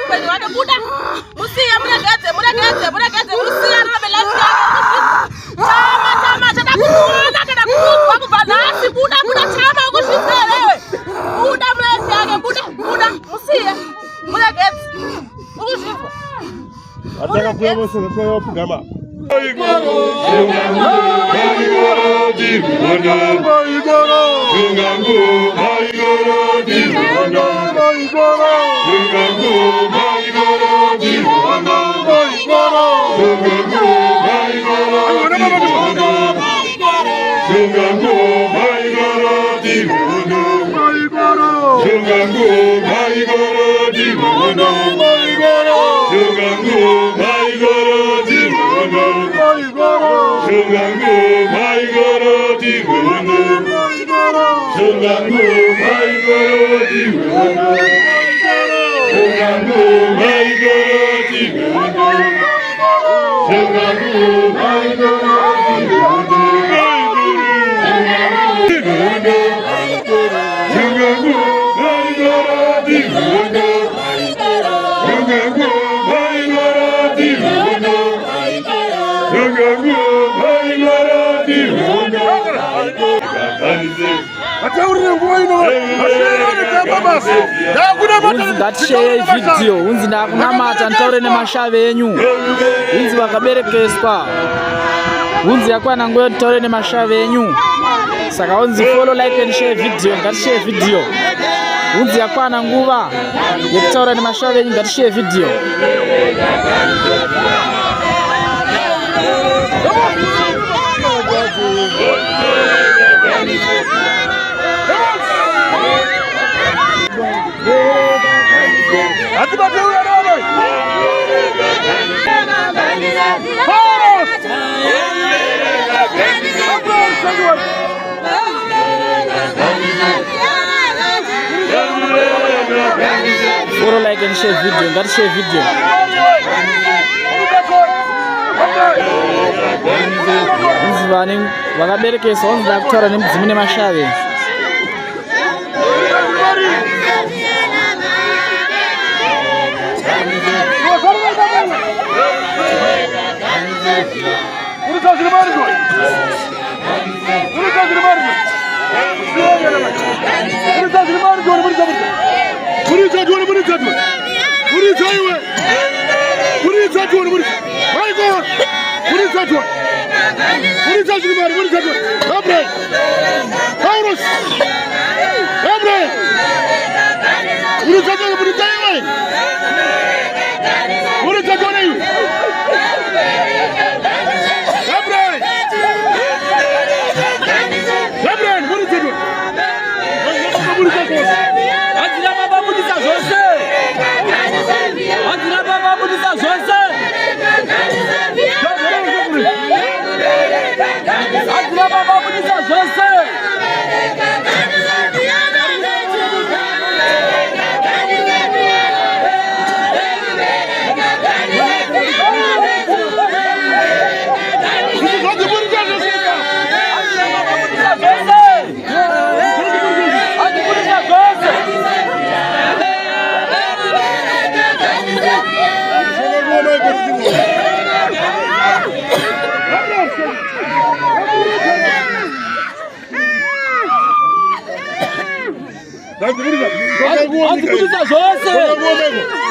upenyu wake. Buda musiye muregedze musiye arabe life yake. Chama chatakuona kana kuzwa kubva nhasi. Buda chama ukusvitsera iwe. Buda life yake. Buda musiye muregedze ukuzvizwa. Ataka kuyobosa kwa kugama. Ngatishare video unzi ndakunamata ntaure nemashave enyu unzi vakaberekeswa unzi yakwana nguyo ntaure nemashave enyu saka unzi follow like and share video ngatishare video unzi yakwana nguva yekutaura nemashave enyu ngatishare video follow like and share video got share video Nzivani vakaberekesa unzi ndakutaura nemudzimu nemashave Andi kuduza zvose.